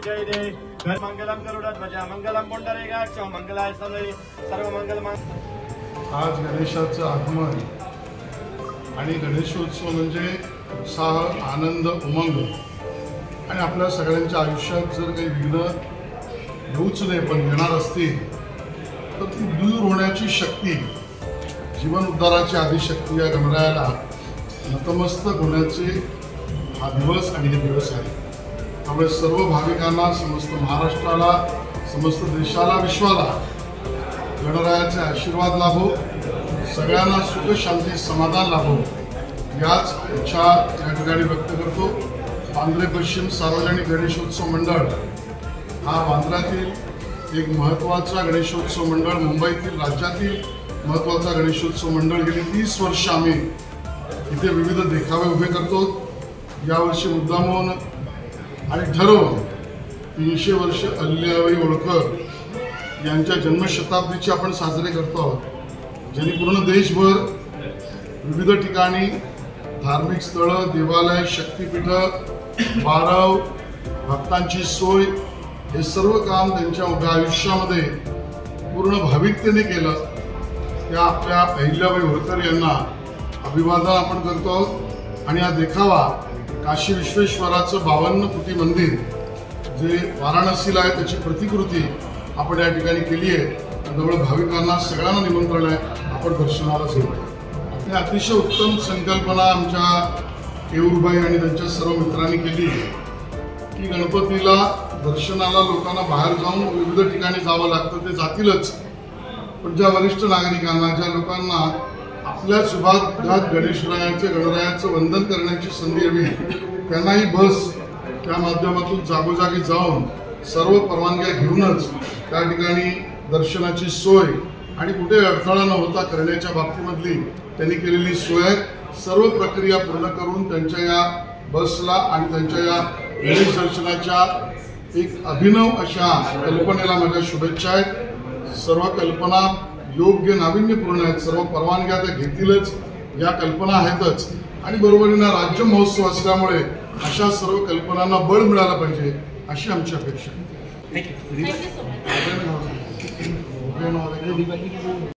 जय दे घर मंगलम गरुडध्वजा मंगलम पुंडरीकाक्ष मंगलाय सर्व मंगल। आज गणेशाचं आगमन आणि गणेशोत्सव म्हणजे उत्साह, आनंद, उमंग आणि आपल्या सगळ्यांच्या आयुष्यात जर काही विघ्न येऊच नये पण येणार असतील तर ती दूर होण्याची शक्ती, जीवन उद्धाराची आदिशक्ती या गणरायाला नतमस्तक होण्याचे हा दिवस आणि हे दिवस आहे। त्यामुळे सर्व भाविकांना, समस्त महाराष्ट्राला, समस्त देशाला, विश्वाला गणरायाचे आशीर्वाद लाभो, सगळ्यांना सुख, शांती, समाधान लाभो याच इच्छा या ठिकाणी व्यक्त करतो। वांद्रे पश्चिम सार्वजनिक गणेशोत्सव मंडळ हा वांद्र्यातील एक महत्त्वाचा गणेशोत्सव मंडळ, मुंबईतील, राज्यातील महत्त्वाचा गणेशोत्सव मंडळ। गेली 30 वर्ष आम्ही इथे विविध देखावे उभे करतो। यावर्षी मुद्दामून आणि ठरवून 300 वर्ष अहिल्याबाई होळकर यांच्या जन्मशताब्दीचे आपण साजरे करतो आहोत, ज्यांनी पूर्ण देशभर विविध ठिकाणी धार्मिक स्थळं, देवालय, शक्तिपीठं, बारव, भक्तांची सोय हे सर्व काम त्यांच्या उभ्या आयुष्यामध्ये पूर्ण भाविकतेने केलं। त्या आपल्या अहिल्याबाई होळकर यांना अभिवादन आपण करतो आहोत। आणि हा देखावा काशी विश्वेश्वराचं 52 फुटी मंदिर जे वाराणसीला आहे त्याची प्रतिकृती आपण या ठिकाणी केली आहे। त्यामुळे भाविकांना सगळ्यांना निमंत्रण आहे, आपण दर्शनाला जाऊ। ही अतिशय उत्तम संकल्पना आमच्या केऊरबाई आणि त्यांच्या सर्व मित्रांनी केली की गणपतीला दर्शनाला लोकांना बाहेर जाऊन विविध ठिकाणी जावं लागतं, ते जातीलच, पण ज्या वरिष्ठ नागरिकांना, ज्या लोकांना आपल्या शुभात गणरायाचं वंदन करण्याची संधी हवी त्यांना ही बस त्या माध्यमातून जागोजागी जाऊन सर्व परवानग्या घेऊनच त्या ठिकाणी दर्शनाची सोय आणि कुठे अडथळा न होता करण्याच्या बाबतीमधली त्यांनी केलेली सोय, सर्व प्रक्रिया पूर्ण करून त्यांच्या या बसला आणि त्यांच्या या गणेश दर्शनाच्या एक अभिनव अशा कल्पनेला माझ्या शुभेच्छा आहेत। सर्व कल्पना योग्य, नाविन्यपूर्ण आहेत, सर्व परवानग्या त्या घेतीलच, या कल्पना आहेतच आणि बरोबरीनं राज्य महोत्सव असल्यामुळे अशा सर्व कल्पनांना बळ मिळालं पाहिजे अशी आमची अपेक्षा आहे।